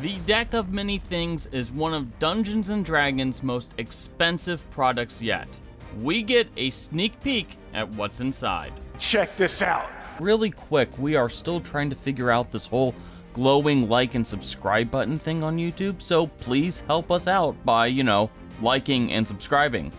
The Deck of Many Things is one of Dungeons & Dragons' most expensive products yet. We get a sneak peek at what's inside. Check this out. Really quick, we are still trying to figure out this whole glowing like and subscribe button thing on YouTube, so please help us out by, liking and subscribing.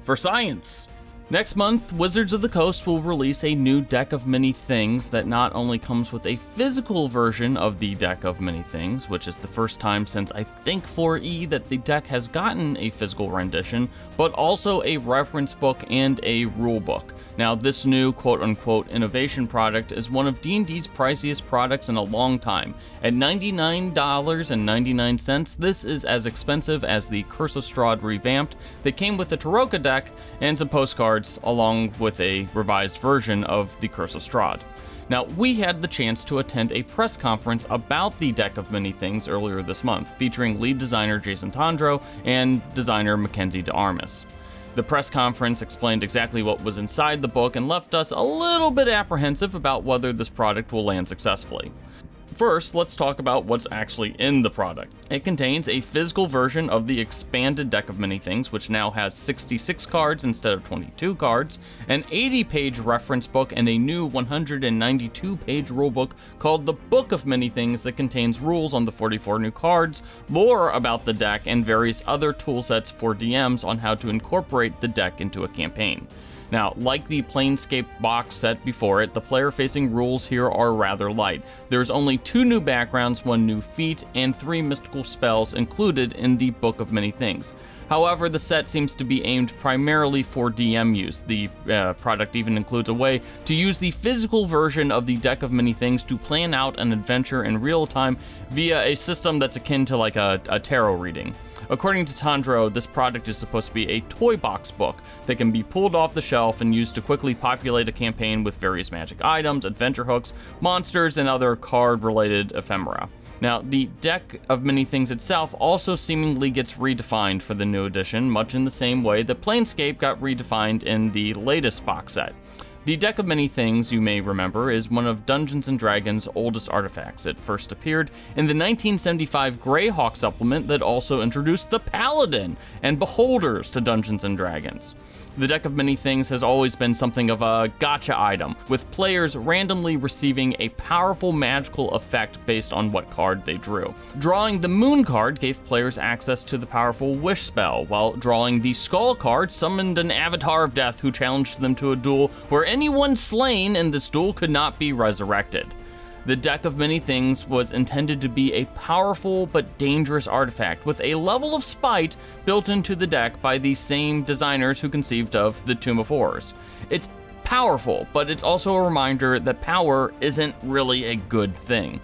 For science! Next month, Wizards of the Coast will release a new Deck of Many Things that not only comes with a physical version of the Deck of Many Things, which is the first time since I think 4E that the deck has gotten a physical rendition, but also a reference book and a rule book. Now, this new quote-unquote innovation product is one of D&D's priciest products in a long time. At $99.99, this is as expensive as the Curse of Strahd revamped that came with the Tarokka deck and some postcards, along with a revised version of the Curse of Strahd. Now, we had the chance to attend a press conference about the Deck of Many Things earlier this month, featuring lead designer Jason Tondreau and designer Mackenzie DeArmas. The press conference explained exactly what was inside the book and left us a little bit apprehensive about whether this product will land successfully. First, let's talk about what's actually in the product. It contains a physical version of the expanded Deck of Many Things, which now has 66 cards instead of 22 cards, an 80-page reference book, and a new 192-page rulebook called the Book of Many Things that contains rules on the 44 new cards, lore about the deck, and various other toolsets for DMs on how to incorporate the deck into a campaign. Now, like the Planescape box set before it, the player-facing rules here are rather light. There's only 2 new backgrounds, 1 new feat, and 3 mystical spells included in the Book of Many Things. However, the set seems to be aimed primarily for DM use. The product even includes a way to use the physical version of the Deck of Many Things to plan out an adventure in real time via a system that's akin to like a tarot reading. According to Tondreau, this product is supposed to be a toy box book that can be pulled off the shelf and used to quickly populate a campaign with various magic items, adventure hooks, monsters, and other card-related ephemera. Now, the Deck of Many Things itself also seemingly gets redefined for the new edition, much in the same way that Planescape got redefined in the latest box set. The Deck of Many Things, you may remember, is one of Dungeons & Dragons' oldest artifacts. It first appeared in the 1975 Greyhawk supplement that also introduced the Paladin and Beholders to Dungeons & Dragons. The Deck of Many Things has always been something of a gotcha item, with players randomly receiving a powerful magical effect based on what card they drew. Drawing the Moon card gave players access to the powerful Wish spell, while drawing the Skull card summoned an Avatar of Death who challenged them to a duel where anyone slain in this duel could not be resurrected. The Deck of Many Things was intended to be a powerful but dangerous artifact with a level of spite built into the deck by the same designers who conceived of the Tomb of Horrors. It's powerful, but it's also a reminder that power isn't really a good thing.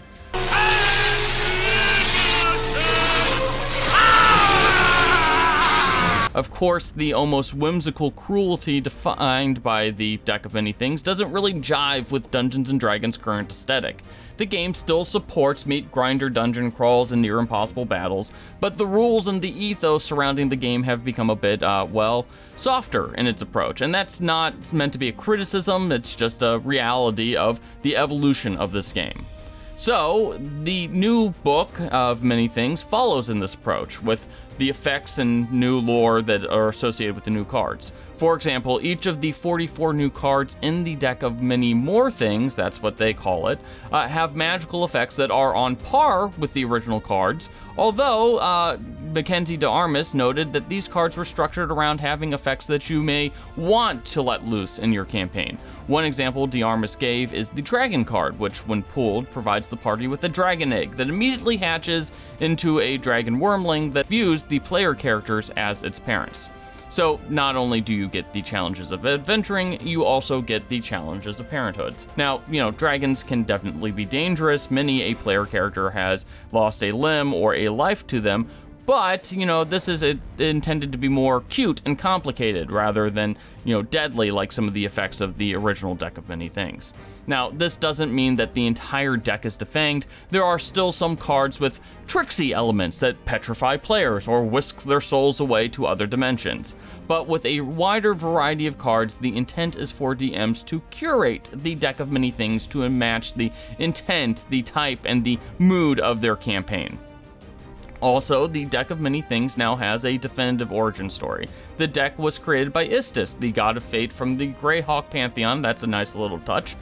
Of course, the almost whimsical cruelty defined by the Deck of Many Things doesn't really jive with Dungeons & Dragons' current aesthetic. The game still supports meat grinder dungeon crawls and near impossible battles, but the rules and the ethos surrounding the game have become a bit, softer in its approach. And that's not meant to be a criticism, it's just a reality of the evolution of this game. So, the new Book of Many Things follows in this approach, with the effects and new lore that are associated with the new cards. For example, each of the 44 new cards in the Deck of Many More Things, that's what they call it, have magical effects that are on par with the original cards, although Mackenzie DeArmas noted that these cards were structured around having effects that you may want to let loose in your campaign. One example DeArmas gave is the Dragon card, which when pulled provides the party with a dragon egg that immediately hatches into a dragon wormling that views the player characters as its parents. So not only do you get the challenges of adventuring, you also get the challenges of parenthood. Now, dragons can definitely be dangerous. Many a player character has lost a limb or a life to them, but, this is intended to be more cute and complicated rather than, deadly like some of the effects of the original Deck of Many Things. Now, this doesn't mean that the entire deck is defanged. There are still some cards with tricksy elements that petrify players or whisk their souls away to other dimensions. But with a wider variety of cards, the intent is for DMs to curate the Deck of Many Things to match the intent, the type, and the mood of their campaign. Also, the Deck of Many Things now has a definitive origin story. The deck was created by Istis, the god of fate from the Greyhawk pantheon. That's a nice little touch.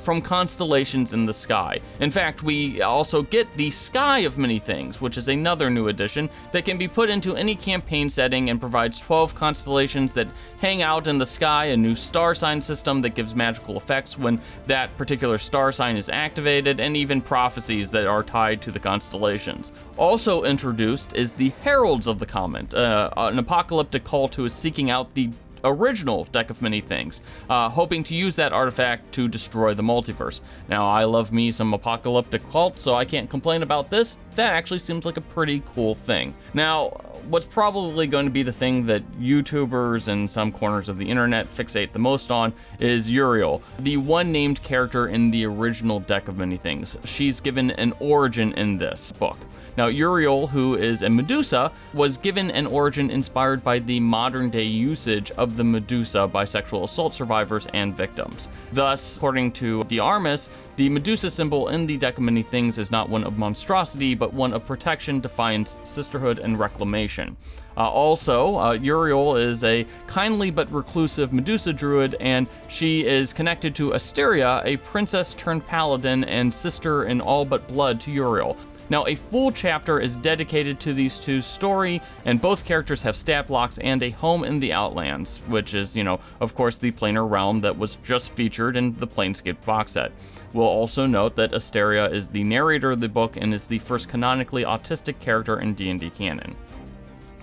From constellations in the sky. In fact, we also get the Sky of Many Things, which is another new addition that can be put into any campaign setting and provides 12 constellations that hang out in the sky, a new star sign system that gives magical effects when that particular star sign is activated, and even prophecies that are tied to the constellations. Also introduced is the Heralds of the Comet, an apocalyptic cult who is seeking out the original Deck of Many Things, hoping to use that artifact to destroy the multiverse. Now, I love me some apocalyptic cults, so I can't complain about this. That actually seems like a pretty cool thing. Now, what's probably going to be the thing that YouTubers and some corners of the internet fixate the most on is Uriel, the one named character in the original Deck of Many Things. She's given an origin in this book. Now, Uriel, who is a Medusa, was given an origin inspired by the modern-day usage of the Medusa by sexual assault survivors and victims. Thus, according to Diarmis, the Medusa symbol in the Deck of Many Things is not one of monstrosity, but one of protection, defiance, sisterhood, and reclamation. Uriel is a kindly but reclusive Medusa druid, and she is connected to Asteria, a princess turned paladin and sister in all but blood to Uriel. Now, a full chapter is dedicated to these two's story, and both characters have stat blocks and a home in the Outlands, which is, of course, the planar realm that was just featured in the Planescape box set. We'll also note that Asteria is the narrator of the book and is the first canonically autistic character in D&D canon.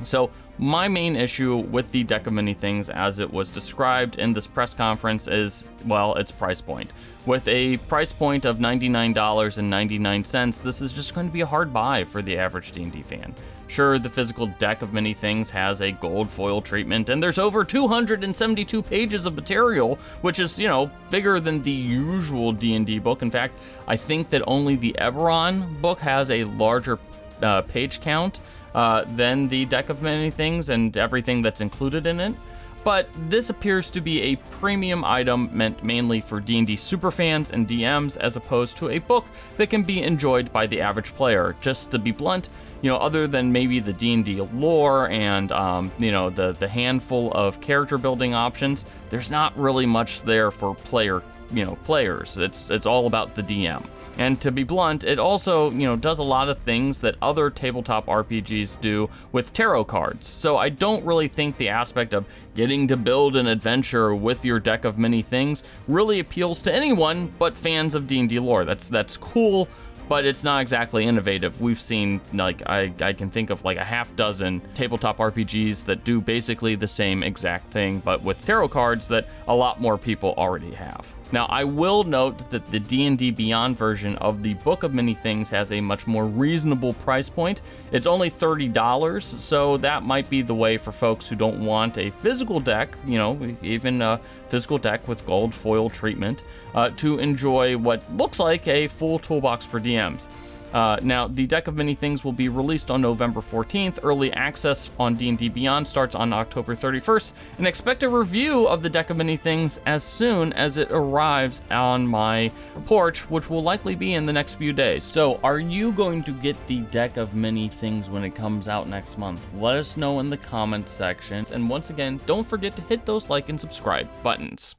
So, my main issue with the Deck of Many Things as it was described in this press conference is, well, its price point. With a price point of $99.99, this is just going to be a hard buy for the average D&D fan. Sure, the physical Deck of Many Things has a gold foil treatment, and there's over 272 pages of material, which is, bigger than the usual D&D book. In fact, I think that only the Eberron book has a larger page count than the Deck of Many Things and everything that's included in it. But this appears to be a premium item meant mainly for D&D superfans and DMs, as opposed to a book that can be enjoyed by the average player. Just to be blunt, other than maybe the D&D lore and, the handful of character building options, there's not really much there for players. It's all about the DM. And to be blunt, it also, does a lot of things that other tabletop RPGs do with tarot cards. So I don't really think the aspect of getting to build an adventure with your Deck of Many Things really appeals to anyone but fans of D&D lore. That's cool, but it's not exactly innovative. We've seen, I can think of like a half dozen tabletop RPGs that do basically the same exact thing, but with tarot cards that a lot more people already have. Now, I will note that the D&D Beyond version of the Book of Many Things has a much more reasonable price point. It's only $30, so that might be the way for folks who don't want a physical deck, even a physical deck with gold foil treatment, to enjoy what looks like a full toolbox for DMs. Now, the Deck of Many Things will be released on November 14th. Early access on D&D Beyond starts on October 31st, and expect a review of the Deck of Many Things as soon as it arrives on my porch, which will likely be in the next few days. So, are you going to get the Deck of Many Things when it comes out next month? Let us know in the comments section. And once again, don't forget to hit those like and subscribe buttons.